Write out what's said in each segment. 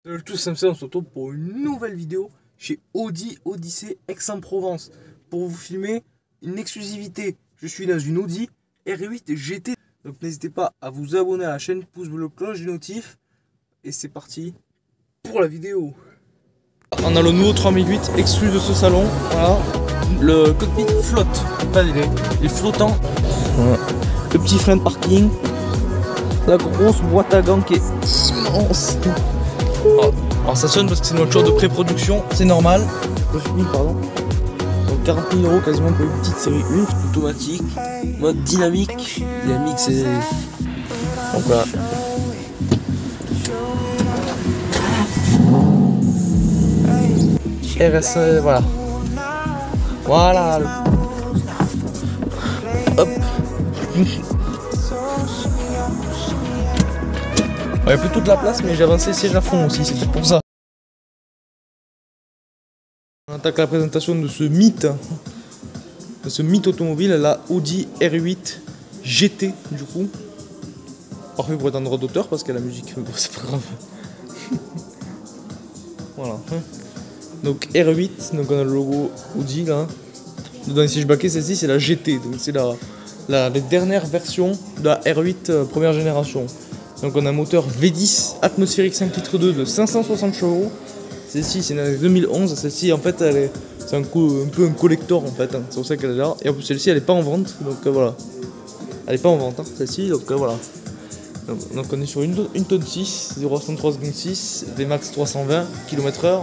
Salut à tous, c'est on se retrouve pour une nouvelle vidéo chez Audi Odyssée Aix-en-Provence pour vous filmer une exclusivité. Je suis dans une Audi R8 GT, donc n'hésitez pas à vous abonner à la chaîne, pouce bleu, cloche des notifs, et c'est parti pour la vidéo. On a le nouveau 3008 exclu de ce salon, voilà, le cockpit flotte, enfin, il est flottant, voilà. Le petit frein de parking, la grosse boîte à gants qui est immense. Alors ça sonne parce que c'est une voiture de pré-production, c'est normal. Pardon. Donc 40 000 € quasiment pour une petite série 1, automatique, mode dynamique. Dynamique c'est... Donc voilà. RS, voilà. Voilà. Hop. Il n'y a plus toute la place, mais j'ai avancé le siège à fond aussi, c'est pour ça. On attaque la présentation de ce mythe automobile, la Audi R8 GT du coup. Parfait pour être en droit d'auteur parce qu'il y a la musique, mais bon, c'est pas grave. Voilà. Donc R8, donc on a le logo Audi là. Dans les sièges baquets, celle-ci c'est la GT, donc c'est la dernière version de la R8 première génération. Donc on a un moteur V10 atmosphérique 5 litres 2 de 560 chevaux. Celle-ci c'est une année 2011, celle-ci en fait c'est un peu un collector en fait, hein. C'est pour ça qu'elle est là. Et en plus celle-ci elle est pas en vente, donc voilà. Elle est pas en vente hein, celle-ci, donc voilà. Donc on est sur une tonne 6, 0,63,6, Vmax 320 km/h.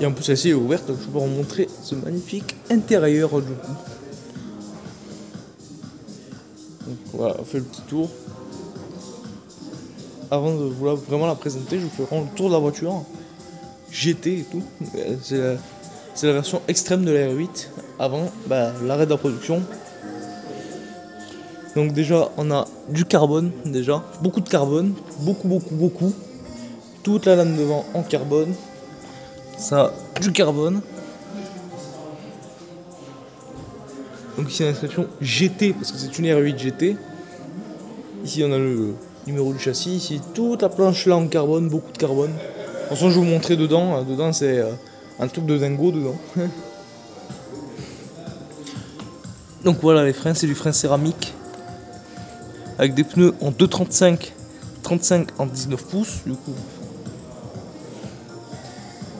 Et en plus celle-ci est ouverte, donc je peux vous montrer ce magnifique intérieur du coup. Donc voilà, on fait le petit tour. Avant de vouloir vraiment la présenter, je vous fais vraiment le tour de la voiture. GT et tout. C'est la version extrême de la R8 avant l'arrêt de la production. Donc déjà on a du carbone, déjà beaucoup de carbone, beaucoup. Toute la lame devant en carbone. Ça, du carbone. Donc ici on a l'inscription GT parce que c'est une R8 GT. Ici on a le numéro du châssis. Ici toute la planche là en carbone, beaucoup de carbone. De toute façon je vais vous montrer dedans. Dedans c'est un truc de dingo dedans. Donc voilà les freins, c'est du frein céramique. Avec des pneus en 2,35, 35 en 19 pouces du coup.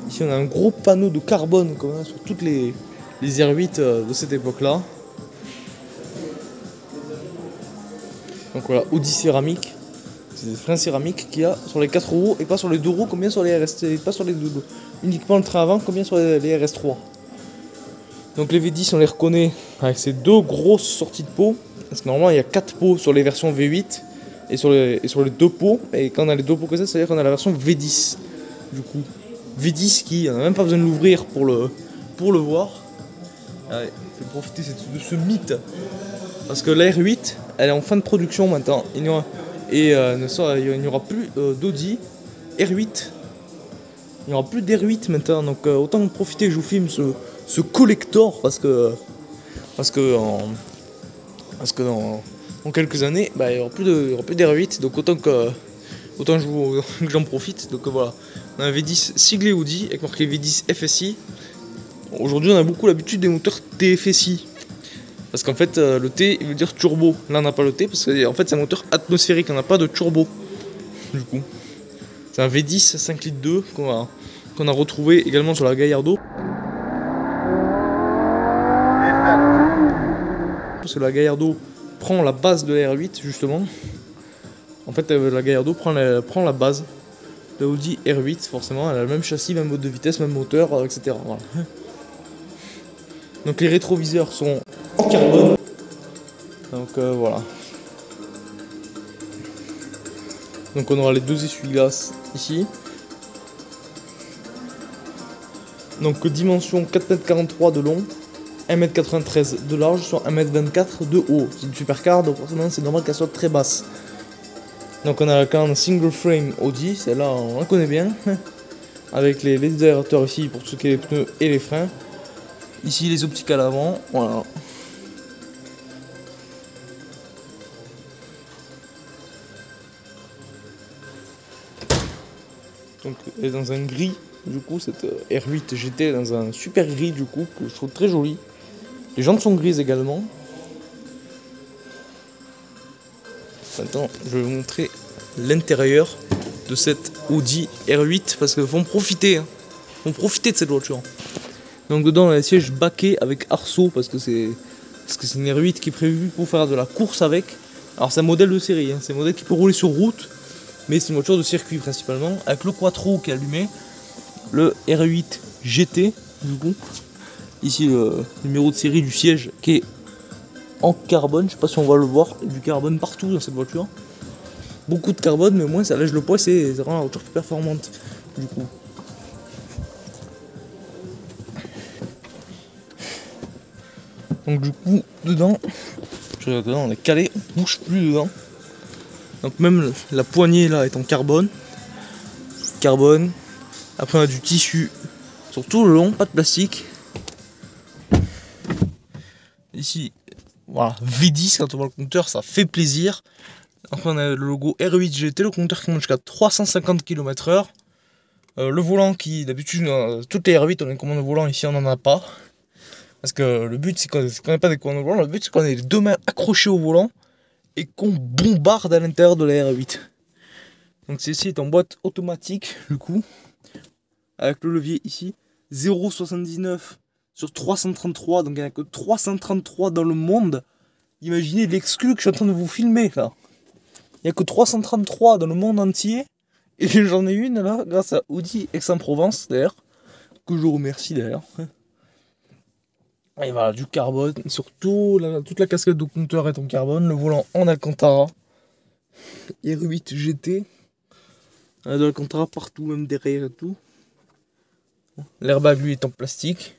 Ici on a un gros panneau de carbone comme ça, sur toutes les R8 de cette époque là. Donc voilà, Audi céramique. C'est des freins céramiques qu'il y a sur les 4 roues et pas sur les 2 roues comme bien sur les RS, pas sur les 2 roues. Uniquement le train avant comme bien sur les RS3. Donc les V10 on les reconnaît avec ces deux grosses sorties de pots. Parce que normalement il y a 4 pots sur les versions V8 et sur les 2 pots. Et quand on a les 2 pots que ça veut dire qu'on a la version V10. Du coup, V10 qui, on n'a même pas besoin de l'ouvrir pour le voir. Allez, je vais profiter de ce mythe. Parce que la R8, elle est en fin de production maintenant. Il n'y aura plus d'Audi R8. Il n'y aura plus d'R8 maintenant. Donc autant profiter que je vous filme ce collector. Parce que dans quelques années, il n'y aura plus d'R8. Donc autant que j'en profite. Donc voilà. On a un V10 siglé Audi avec marqué V10 FSI. Aujourd'hui on a beaucoup l'habitude des moteurs TFSI. Parce qu'en fait le T il veut dire turbo. Là on n'a pas le T parce qu'en fait c'est un moteur atmosphérique, on n'a pas de turbo. Du coup. C'est un V10 5 litres 2 qu'on a retrouvé également sur la Gallardo. Parce que la Gallardo prend la base de la R8 justement. En fait la Gallardo prend la base de Audi R8 forcément. Elle a le même châssis, même mode de vitesse, même moteur, etc. Voilà. Donc les rétroviseurs sont en carbone. Donc voilà. Donc on aura les 2 essuie-glaces ici. Donc dimension 4,43 m de long, 1,93 m de large sur 1,24 m de haut. C'est une supercar, donc forcément c'est normal qu'elle soit très basse. Donc on a la canne single frame Audi, celle-là on la connaît bien. Avec les aérateurs ici pour tout ce qui est les pneus et les freins. Ici les optiques à l'avant, voilà. Donc elle est dans un gris, du coup cette R8 GT est dans un super gris du coup, que je trouve très joli. Les jantes sont grises également. Maintenant je vais vous montrer l'intérieur de cette Audi R8 parce qu'ils vont profiter, hein. Ils vont profiter de cette voiture. Donc dedans on a les sièges baquets avec arceaux parce que c'est une R8 qui est prévue pour faire de la course avec. Alors c'est un modèle de série, hein. C'est un modèle qui peut rouler sur route, mais c'est une voiture de circuit principalement, avec le quattro qui est allumé, le R8 GT du coup. Ici le numéro de série du siège qui est en carbone, je sais pas si on va le voir, du carbone partout dans cette voiture. Beaucoup de carbone, mais au moins ça allège le poids, c'est vraiment la voiture plus performante du coup. Donc du coup, dedans, je regarde dedans, on est calé, on bouge plus dedans. Donc même la poignée là est en carbone. Carbone. Après on a du tissu sur tout le long, pas de plastique. Ici, voilà, V10 quand on voit le compteur, ça fait plaisir. Après on a le logo R8 GT, le compteur qui monte jusqu'à 350 km/h. Le volant qui, d'habitude, toutes les R8 on a une commande de volant, ici on n'en a pas. Parce que le but c'est qu'on n'ait pas des commandes de volant, le but c'est qu'on ait les deux mains accrochées au volant et qu'on bombarde à l'intérieur de la R8. Donc celle-ci est en boîte automatique du coup, avec le levier ici, 0,79 sur 333, donc il n'y en a que 333 dans le monde. Imaginez l'exclu que je suis en train de vous filmer là. Il n'y a que 333 dans le monde entier, et j'en ai une là, grâce à Audi Aix-en-Provence d'ailleurs, que je remercie d'ailleurs. Et voilà, du carbone, surtout toute la casquette de compteur est en carbone, le volant en Alcantara, R8 GT, de l'Alcantara partout, même derrière et tout. L'airbag lui est en plastique,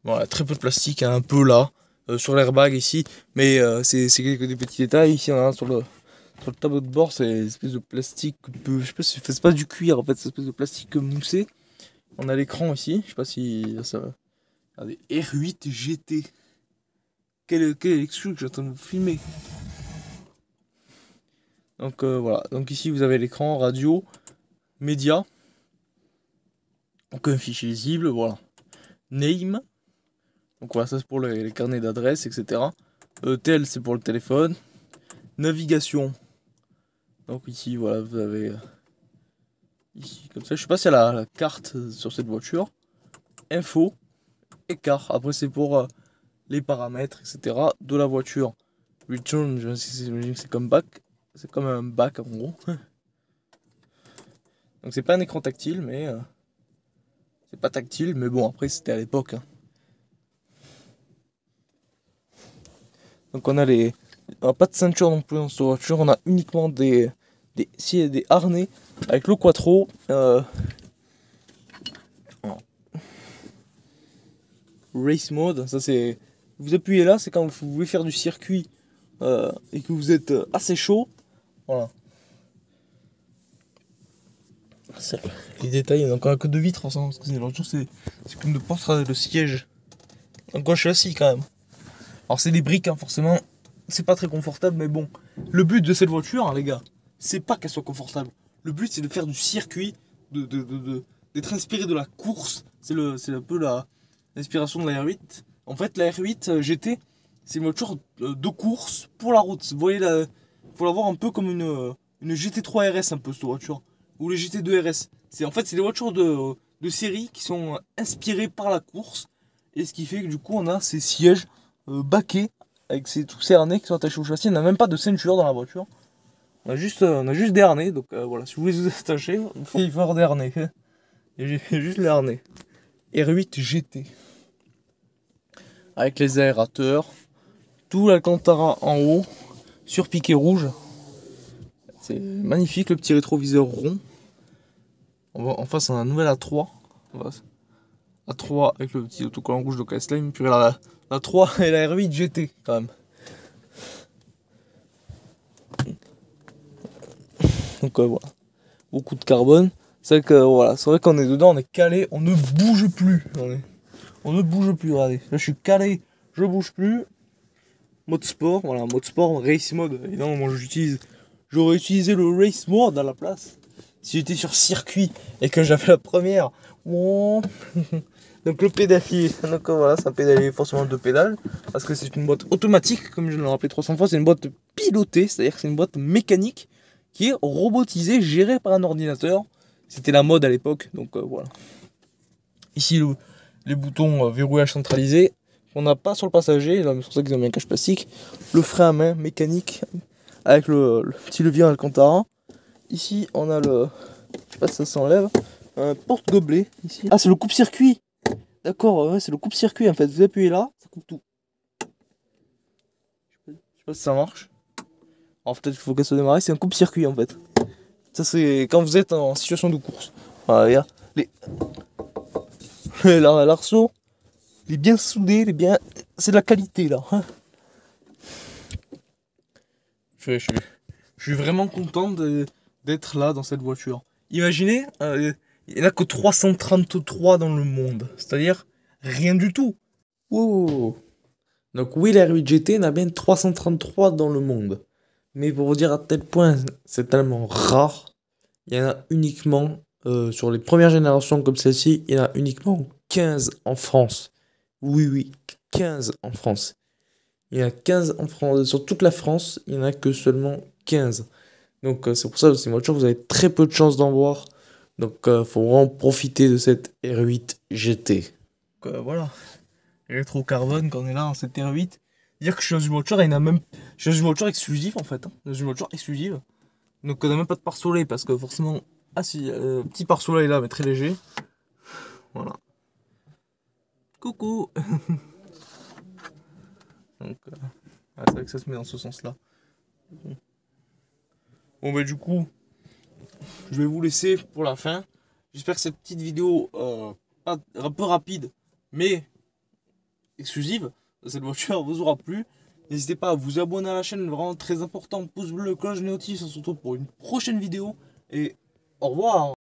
voilà, très peu de plastique, hein, un peu là, sur l'airbag ici, mais c'est quelques des petits détails. Ici on a sur le tableau de bord, c'est une espèce de plastique, je sais pas si c'est pas du cuir en fait, c'est une espèce de plastique moussé. On a l'écran ici, je sais pas si ça va. Regardez, R8 GT. Quel exclu que j'attends de vous filmer. Donc voilà, donc ici vous avez l'écran, radio, média. Donc un fichier lisible, voilà. Name. Donc voilà, ça c'est pour les carnets d'adresse, etc. Tel c'est pour le téléphone. Navigation. Donc ici voilà, vous avez ici comme ça, je sais pas si elle a la carte sur cette voiture. Info. Écart. Après c'est pour les paramètres, etc. de la voiture. Return, j'imagine que c'est comme back. C'est comme un bac en gros. Donc c'est pas un écran tactile, mais c'est pas tactile, mais bon après c'était à l'époque. Hein. Donc on a pas de ceinture non plus dans cette voiture, on a uniquement des harnais avec le quattro. Race mode, ça c'est. Vous appuyez là, c'est quand vous voulez faire du circuit et que vous êtes assez chaud. Voilà. Les détails, il n'y a encore que deux vitres ensemble, parce que l'autre c'est comme de porte le siège. Donc moi je suis assis quand même. Alors c'est des briques, hein, forcément, c'est pas très confortable, mais bon. Le but de cette voiture, hein, les gars, c'est pas qu'elle soit confortable. Le but c'est de faire du circuit, d'être inspiré de la course. C'est un peu l'inspiration de la R8. En fait, la R8 GT, c'est une voiture de course pour la route. Vous voyez, faut la voir un peu comme une GT3 RS, un peu cette voiture. Ou les GT2 RS. En fait, c'est des voitures de série qui sont inspirées par la course. Et ce qui fait que du coup, on a ces sièges baquets avec tous ces harnais qui sont attachés au châssis. On n'a même pas de ceinture dans la voiture. On a juste des harnais. Donc voilà, si vous voulez vous attacher, il faut avoir des harnais. Et j'ai juste les harnais. R8 GT. Avec les aérateurs. Tout l'Alcantara en haut. Surpiqué rouge. C'est magnifique, le petit rétroviseur rond. En face, on a un nouvel A3. A3 avec le petit autocollant rouge de KSLime. Puis la 3 et la R8 GT quand même. Donc voilà. Beaucoup de carbone. C'est vrai qu'on est dedans, on est calé, on ne bouge plus. On ne bouge plus, regardez. Là je suis calé, je bouge plus. Mode sport, voilà, mode sport, race mode. Évidemment, moi j'aurais utilisé le race mode à la place. si j'étais sur circuit et que j'avais la première. Oh. Donc le pédalier, donc voilà, c'est un pédalier forcément de pédales, parce que c'est une boîte automatique, comme je l'ai rappelé 300 fois, c'est une boîte pilotée, c'est-à-dire que c'est une boîte mécanique qui est robotisée, gérée par un ordinateur. C'était la mode à l'époque, donc voilà. Ici les boutons verrouillage centralisé, on n'a pas sur le passager, c'est pour ça qu'ils ont mis un cache plastique. Le frein à main mécanique avec le petit levier Alcantara. Ici on a le, je sais pas si ça s'enlève, un porte-gobelet ici. Ah, c'est le coupe-circuit. D'accord, ouais, c'est le coupe-circuit en fait. Vous appuyez là, ça coupe tout. Je sais pas si ça marche. Alors peut-être qu'il faut qu'elle se démarre. C'est un coupe-circuit en fait. Ça c'est quand vous êtes en situation de course. Voilà, regarde. L'arceau, il est bien soudé, il est bien. C'est de la qualité là. Je suis vraiment content d'être là dans cette voiture. Imaginez, il n'y en a que 333 dans le monde. C'est-à-dire rien du tout. Wow. Donc oui, la R8 GT, il y en a bien 333 dans le monde. Mais pour vous dire à tel point, c'est tellement rare, il y en a uniquement, sur les premières générations comme celle-ci, il y en a uniquement 15 en France. Oui, 15 en France. Il y en a 15 en France. Sur toute la France, il n'y en a que seulement 15. Donc c'est pour ça que ces voitures, vous avez très peu de chances d'en voir. Donc faut vraiment profiter de cette R8 GT. Donc voilà. Rétro-carbone quand on est là dans cette R8. Dire que je suis dans une voiture, il y en a même. Je suis dans une voiture exclusive en fait. Hein. Dans une voiture exclusive. Donc on n'a même pas de pare-soleil parce que forcément. Ah si, petit pare-soleil là, mais très léger. Voilà. Coucou. Donc c'est vrai que ça se met dans ce sens là. Bon bah du coup, je vais vous laisser pour la fin. J'espère que cette petite vidéo, un peu rapide, mais exclusive de cette voiture vous aura plu. N'hésitez pas à vous abonner à la chaîne, vraiment très important. Pouce bleu, cloche, notif, on se retrouve pour une prochaine vidéo. Et au revoir.